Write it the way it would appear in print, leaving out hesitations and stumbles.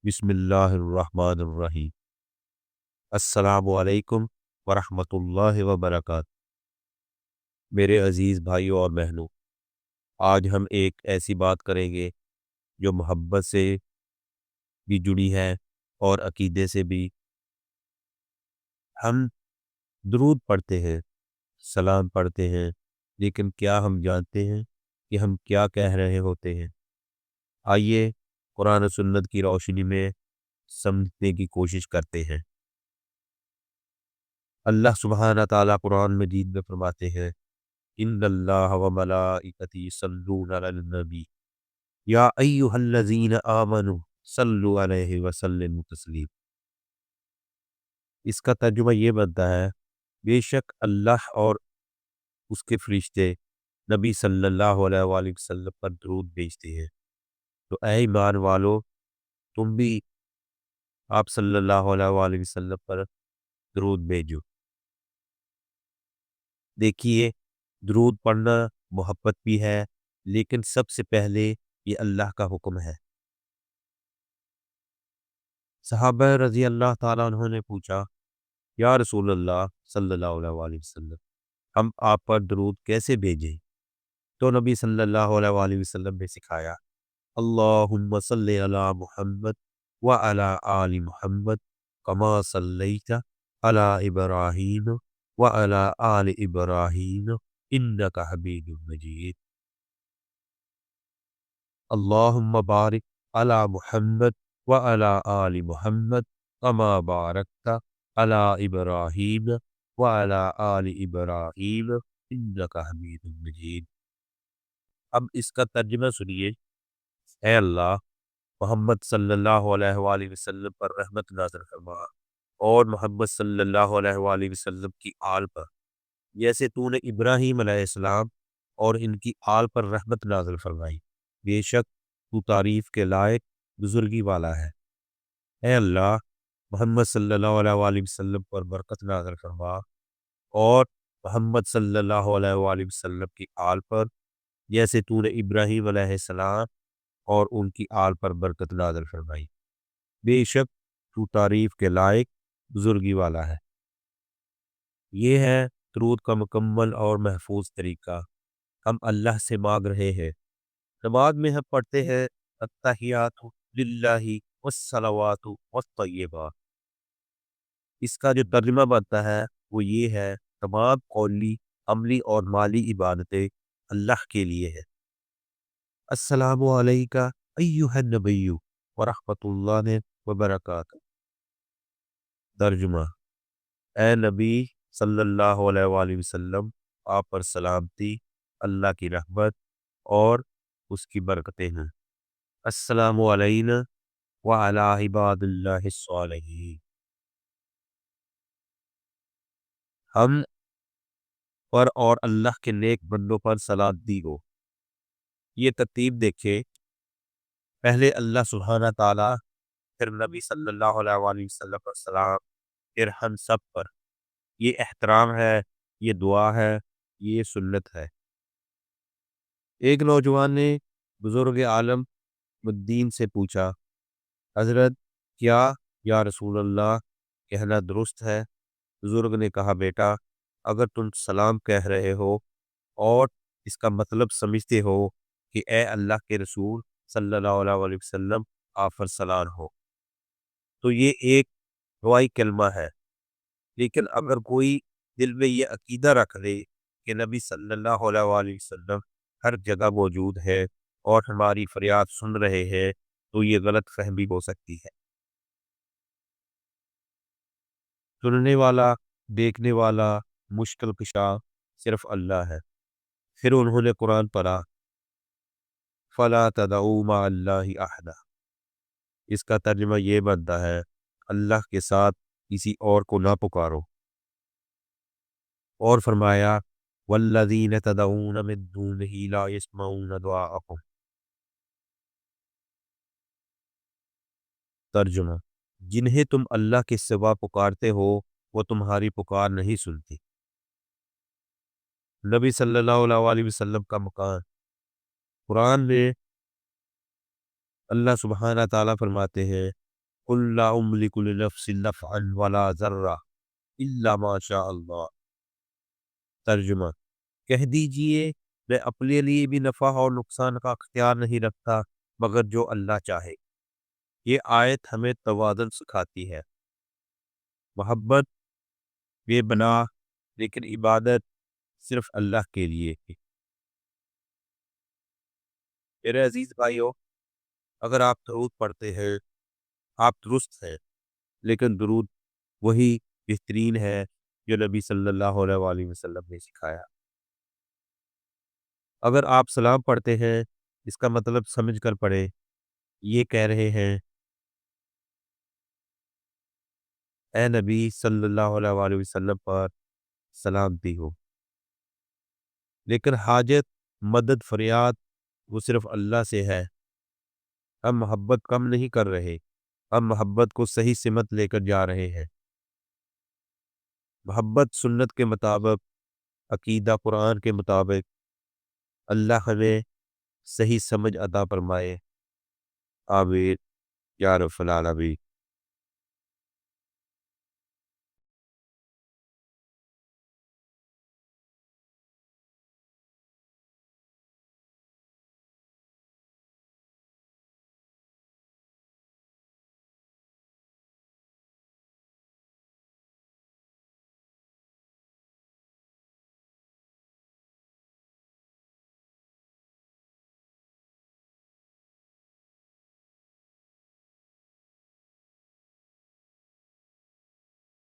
بسم اللہ الرحمن الرحیم۔ السلام علیکم ورحمۃ اللہ وبرکاتہ۔ میرے عزیز بھائیوں اور بہنوں، آج ہم ایک ایسی بات کریں گے جو محبت سے بھی جڑی ہے اور عقیدے سے بھی۔ ہم درود پڑھتے ہیں، سلام پڑھتے ہیں، لیکن کیا ہم جانتے ہیں کہ ہم کیا کہہ رہے ہوتے ہیں؟ آئیے قرآن و سنت کی روشنی میں سمجھنے کی کوشش کرتے ہیں۔ اللہ سبحانہ تعالیٰ قرآن مجید میں فرماتے ہیں، ان اللہ و ملائکتی یصلون علی النبی یا ایھا الذین آمنوا صلوا علیہ وسلموا تسلیما۔ اس کا ترجمہ یہ بنتا ہے، بے شک اللہ اور اس کے فرشتے نبی صلی اللہ علیہ وآلہ وسلم پر درود بھیجتے ہیں، تو اے ایمان والو تم بھی آپ صلی اللہ علیہ وآلہ وسلم پر درود بھیجو۔ دیکھیے، درود پڑھنا محبت بھی ہے، لیکن سب سے پہلے یہ اللہ کا حکم ہے۔ صحابہ رضی اللہ تعالیٰ عنہ نے پوچھا، یا رسول اللہ صلی اللہ علیہ وآلہ وسلم، ہم آپ پر درود کیسے بھیجیں؟ تو نبی صلی اللہ علیہ وآلہ وسلم نے سکھایا، اللہم صلی علی محمد وعلی آل محمد کما صلیت علی ابراہیم وعلی آل ابراہیم انک حمید مجید۔ اللہم بارک علی محمد وعلی آل محمد کما بارکت علی ابراہیم وعلی آل ابراہیم انک حمید مجید۔ اب اس کا ترجمہ سنیے، اے اللہ محمد صلی اللہ علیہ وآلہ وسلم پر رحمت نازل فرما، اور محمد صلی اللہ علیہ وآلہ وسلم کی آل پر جیسے تو نے ابراہیم علیہ السلام اور ان کی آل پر رحمت نازل فرمائی، بے شک تو تعریف کے لائق بزرگی والا ہے۔ اے اللہ محمد صلی اللہ علیہ وآلہ وسلم پر برکت نازل فرما، اور محمد صلی اللہ علیہ وآلہ وسلم کی آل پر جیسے تو نے ابراہیم علیہ السلام اور ان کی آل پر برکت نازل فرمائی، بے شک تو تعریف کے لائق بزرگی والا ہے۔ یہ ہے درود کا مکمل اور محفوظ طریقہ، ہم اللہ سے مانگ رہے ہیں۔ نماز میں ہم پڑھتے ہیں التحیات للہ والصلوات والطیبات۔ اس کا جو ترجمہ بنتا ہے وہ یہ ہے، تمام قولی، عملی اور مالی عبادتیں اللہ کے لیے ہے۔ السلام علیکہ ایھا النبی ورحمۃ اللہ وبرکاتہ۔ ترجمہ، اے نبی صلی اللہ علیہ وآلہ وسلم، آپ پر سلامتی، اللہ کی رحمت اور اس کی برکتیں ہیں۔ السلام علینا وعلی عباد اللہ الصالحین۔ ہم پر اور اللہ کے نیک بندوں پر سلامتی ہو۔ یہ ترتیب دیکھے، پہلے اللہ سبحانہ تعالیٰ، پھر نبی صلی اللہ علیہ وآلہ وسلم پر سلام، پھر ہم سب پر۔ یہ احترام ہے، یہ دعا ہے، یہ سنت ہے۔ ایک نوجوان نے بزرگ عالم الدین سے پوچھا، حضرت کیا یا رسول اللہ کہنا درست ہے؟ بزرگ نے کہا، بیٹا اگر تم سلام کہہ رہے ہو اور اس کا مطلب سمجھتے ہو کہ اے اللہ کے رسول صلی اللہ علیہ وسلم آپ پر سلام ہو، تو یہ ایک دعائی کلمہ ہے۔ لیکن اگر کوئی دل میں یہ عقیدہ رکھ لے کہ نبی صلی اللہ علیہ وآلہ وسلم ہر جگہ موجود ہے اور ہماری فریاد سن رہے ہیں، تو یہ غلط فہمی ہو سکتی ہے۔ سننے والا، دیکھنے والا، مشکل کشا صرف اللہ ہے۔ پھر انہوں نے قرآن پڑھا، فَلَا تَدْعُوا مَعَ اللَّهِ أَحَدًا۔ اس کا ترجمہ یہ بنتا ہے، اللہ کے ساتھ کسی اور کو نہ پکارو، اور فرمایا، وَالَّذِينَ تَدْعُونَ مِن دُونِهِ لَا يَسْمَعُونَ دُعَاءَكُمْ۔ ترجمہ، جنہیں تم اللہ کے سوا پکارتے ہو وہ تمہاری پکار نہیں سنتی۔ نبی صلی اللہ علیہ وآلہ وسلم کا مقام قرآن میں اللہ سبحانہ تعالیٰ فرماتے ہیں، قل لا املک لنفس نفعا ولا ضرا الا ما شاء اللہ۔ ترجمہ، کہہ دیجئے میں اپنے لیے بھی نفع اور نقصان کا اختیار نہیں رکھتا مگر جو اللہ چاہے۔ یہ آیت ہمیں توازن سکھاتی ہے۔ محبت بے بنا، لیکن عبادت صرف اللہ کے لیے ہے۔ میرے عزیز بھائیو، اگر آپ درود پڑھتے ہیں، آپ درست ہیں، لیکن درود وہی بہترین ہے جو نبی صلی اللہ علیہ وآلہ وسلم نے سکھایا۔ اگر آپ سلام پڑھتے ہیں، اس کا مطلب سمجھ کر پڑھیں، یہ کہہ رہے ہیں اے نبی صلی اللہ علیہ وآلہ وسلم پر سلامتی ہو۔ لیکن حاجت، مدد، فریاد وہ صرف اللہ سے ہے۔ ہم محبت کم نہیں کر رہے، ہم محبت کو صحیح سمت لے کر جا رہے ہیں۔ محبت سنت کے مطابق، عقیدہ قرآن کے مطابق۔ اللہ ہمیں صحیح سمجھ عطا فرمائے، آمین یا رب العالمین۔